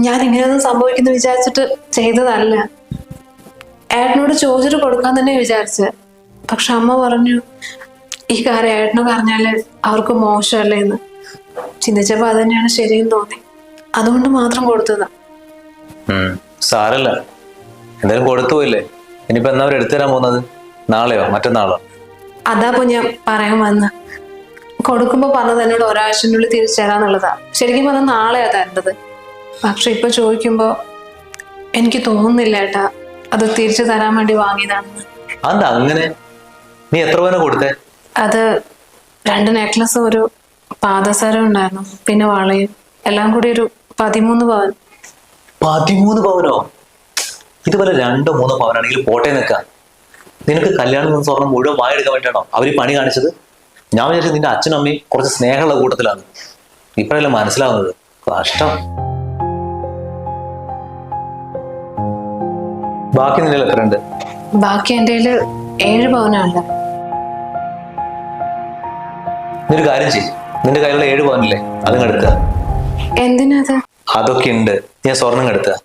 ഞാൻ ഇങ്ങനെയൊന്നും സംഭവിക്കുന്നു വിചാരിച്ചിട്ട് ചെയ്തതല്ല. ഏട്ടനോട് ചോദിച്ചിട്ട് കൊടുക്കാൻ തന്നെ വിചാരിച്ച്. പക്ഷെ അമ്മ പറഞ്ഞു ഈ കാര്യം ഏട്ടനോട് പറഞ്ഞാല് അവർക്ക് മോശമല്ലേ എന്ന്. ചിന്തിച്ചപ്പോ അത് തന്നെയാണ് ശരിയെന്ന് തോന്നി. അതുകൊണ്ട് മാത്രം കൊടുത്തതാ. സാരല്ല, എന്തായാലും കൊടുത്തു പോയില്ലേ. ഇനിയിപ്പോ എന്നാ അവർ എടുത്തു തരാൻ പോകുന്നത്? നാളെയോ മറ്റന്നാളോ? അതാപ്പോ ഞാൻ പറയാൻ വന്ന. കൊടുക്കുമ്പോ പറഞ്ഞത് എന്നോട് ഒരാഴ്ചനുള്ളിൽ തിരിച്ചു തരാന്നുള്ളതാ. ശരിക്കും പറഞ്ഞാൽ നാളെയാ തരേണ്ടത്. പക്ഷെ ഇപ്പൊ ചോദിക്കുമ്പോ എനിക്ക് തോന്നുന്നില്ല ഏട്ടാ അത് തിരിച്ചു തരാൻ വേണ്ടി വാങ്ങിയതാണെന്ന്. അതെന്താ അങ്ങനെ? നീ എത്ര പവനാ കൊടുത്തേ? അത് 2 നെക്ലസും ഒരു പാദസരം ഉണ്ടായിരുന്നു, പിന്നെ വളയും, എല്ലാം കൂടി ഒരു 13 പവൻ. 13 പവനോ? ഇതുപോലെ 2-3 പവനാണെങ്കിൽ പോട്ടെ നിൽക്കാം. നിനക്ക് കല്യാണം സ്വർണം മുഴുവൻ വാങ്ങിയെടുക്കാൻ വേണ്ടിയാണോ അവർ ഈ പണി കാണിച്ചത്? ഞാൻ വിചാരിച്ചു നിന്റെ അച്ഛനും അമ്മയും കുറച്ച് സ്നേഹമുള്ള കൂട്ടത്തിലാണ്. ഇപ്പോഴല്ലേ മനസ്സിലാവുന്നത്. കഷ്ടം. ബാക്കി നിന്റെ എത്രയുണ്ട്? ബാക്കി എൻ്റെ 7 പവനുണ്ട്. നീ ഒരു കാര്യം ചെയ്യും, നിന്റെ കയ്യിലുള്ള 7 പവനില്ലേ അതും എടുക്കുക. എന്തിനത്? അതൊക്കെ ഉണ്ട്, ഞാൻ സ്വർണം എടുക്കുക.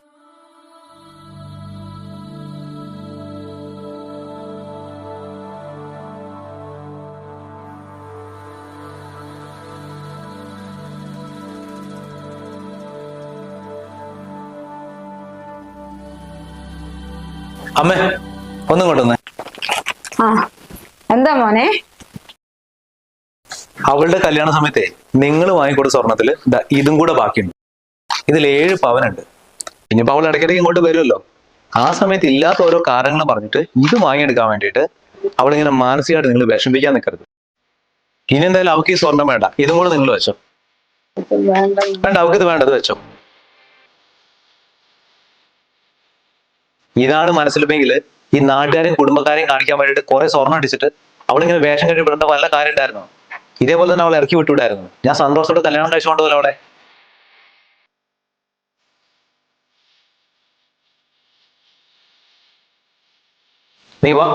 അമ്മേ ഒന്നും കൊണ്ടുവന്നേ. എന്താ മോനെ? അവളുടെ കല്യാണ സമയത്തെ നിങ്ങൾ വാങ്ങിക്കൊടുത്ത സ്വർണത്തില് ഇതും കൂടെ ബാക്കിയുണ്ട്. ഇതിൽ 7 പവനുണ്ട്. ഇനിയിപ്പോ അവൾ ഇടയ്ക്കിടയ്ക്ക് ഇങ്ങോട്ട് വരുമല്ലോ. ആ സമയത്ത് ഇല്ലാത്ത ഓരോ കാരണങ്ങൾ പറഞ്ഞിട്ട് ഇത് വാങ്ങിയെടുക്കാൻ വേണ്ടിയിട്ട് അവളിങ്ങനെ മാനസികമായിട്ട് നിങ്ങൾ വിഷമിക്കാൻ നിൽക്കരുത്. ഇനി എന്തായാലും അവൾക്ക് ഈ സ്വർണം വേണ്ട, ഇതും കൂടെ നിങ്ങൾ വെച്ചോ. വേണ്ട, അവൾക്ക് ഇത് വേണ്ടത് വെച്ചോ. ഇതാണ് മനസ്സിലെങ്കിൽ ഈ നാട്ടുകാരെയും കുടുംബക്കാരെയും കാണിക്കാൻ വേണ്ടിയിട്ട് കുറെ സ്വർണ്ണം അടിച്ചിട്ട് അവളിങ്ങനെ വേഷം കെട്ടി വിടേണ്ട വല്ല കാര്യം ഉണ്ടായിരുന്നോ? ഇതേപോലെ തന്നെ അവൾ ഇറക്കി വിട്ടുവിടായിരുന്നു. ഞാൻ സന്തോഷത്തോടെ കല്യാണം കഴിച്ചുകൊണ്ട് പോലെ അവിടെ. നീ വാ.